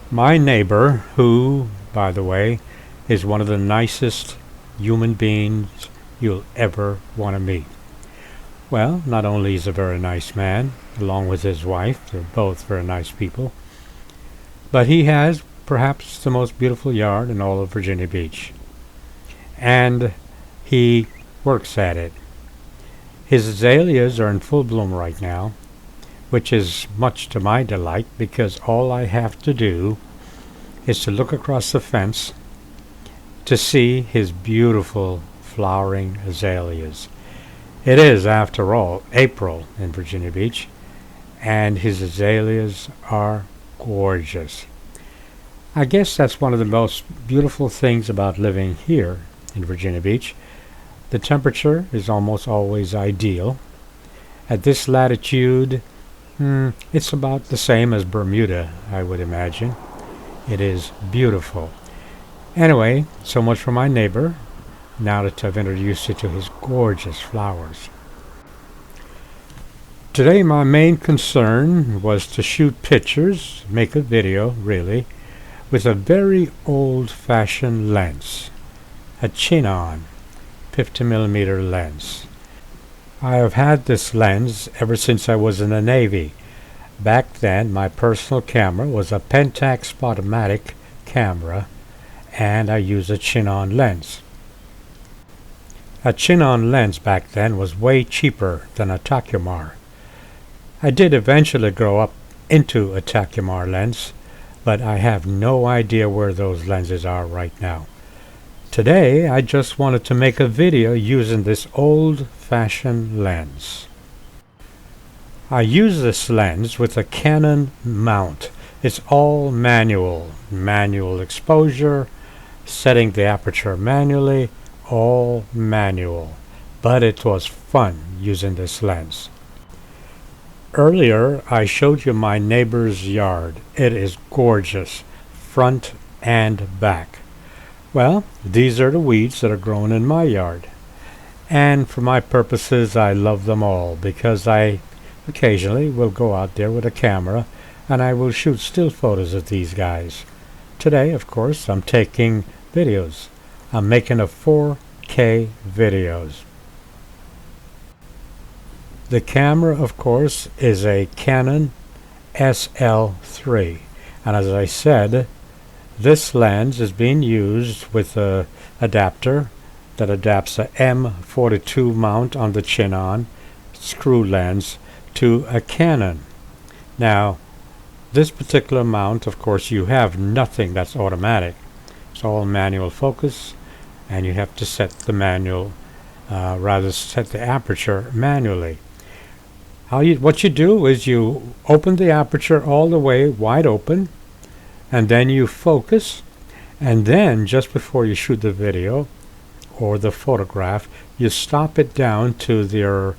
My neighbor, who, by the way, is one of the nicest human beings you'll ever want to meet. Well, not only is he a very nice man, along with his wife, they're both very nice people, but he has perhaps the most beautiful yard in all of Virginia Beach. And he works at it. His azaleas are in full bloom right now, which is much to my delight because all I have to do is to look across the fence to see his beautiful flowering azaleas. It is, after all, April in Virginia Beach, and his azaleas are gorgeous. I guess that's one of the most beautiful things about living here in Virginia Beach. The temperature is almost always ideal. At this latitude, it's about the same as Bermuda, I would imagine. It is beautiful. Anyway, so much for my neighbor, now that I've introduced you to his gorgeous flowers. Today my main concern was to shoot pictures, make a video, really, with a very old-fashioned lens, a Chinon 50mm lens. I have had this lens ever since I was in the Navy. Back then, my personal camera was a Pentax Spotomatic camera, and I used a Chinon lens. A Chinon lens back then was way cheaper than a Tacumar. I did eventually grow up into a Tacumar lens, but I have no idea where those lenses are right now. Today, I just wanted to make a video using this old-fashioned lens. I use this lens with a Canon mount. It's all manual exposure, setting the aperture manually, all manual. But it was fun using this lens. Earlier, I showed you my neighbor's yard. It is gorgeous, front and back. Well, these are the weeds that are growing in my yard. And for my purposes, I love them all because I occasionally will go out there with a camera and I will shoot still photos of these guys. Today, of course, I'm taking videos. I'm making a 4K videos. The camera, of course, is a Canon SL3. And as I said, this lens is being used with an adapter that adapts a M42 mount on the Chinon screw lens to a Canon. Now, this particular mount, of course, you have nothing that's automatic. It's all manual focus, and you have to set the set the aperture manually. What you do is you open the aperture all the way wide open, and then you focus, and then just before you shoot the video or the photograph, you stop it down to their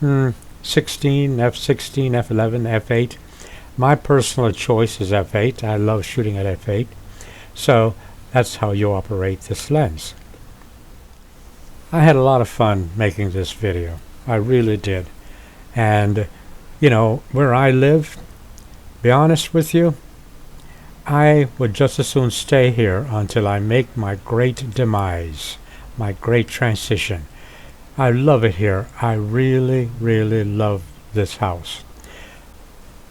16, f16, f11, f8. My personal choice is f8. I love shooting at f8. So that's how you operate this lens. I had a lot of fun making this video. I really did. And, you know, where I live, be honest with you, I would just as soon stay here until I make my great demise, my great transition. I love it here. I really, really love this house.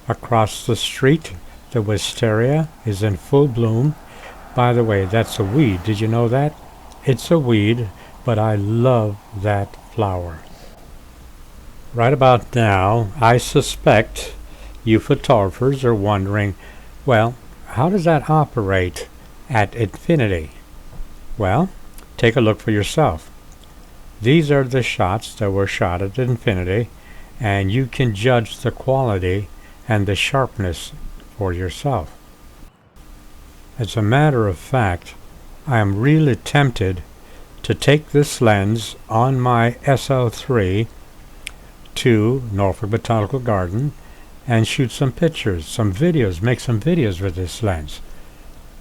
Across the street, the wisteria is in full bloom. By the way, that's a weed. Did you know that? It's a weed, but I love that flower. Right about now, I suspect you photographers are wondering, well, how does that operate at infinity? Well, take a look for yourself. These are the shots that were shot at infinity, and you can judge the quality and the sharpness for yourself. As a matter of fact, I am really tempted to take this lens on my SL3 to Norfolk Botanical Garden and shoot some pictures, some videos, make some videos with this lens.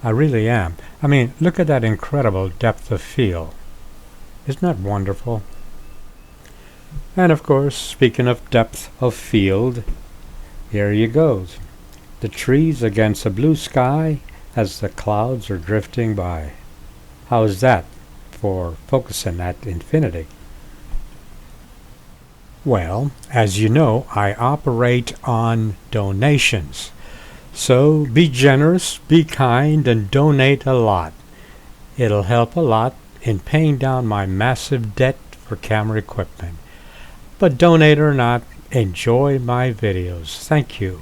I really am. I mean, look at that incredible depth of field. Isn't that wonderful? And of course, speaking of depth of field, here you go. The trees against a blue sky as the clouds are drifting by. How's that for focusing at infinity? Well, as you know, I operate on donations. So be generous, be kind, and donate a lot. It'll help a lot in paying down my massive debt for camera equipment. But donate or not, enjoy my videos. Thank you.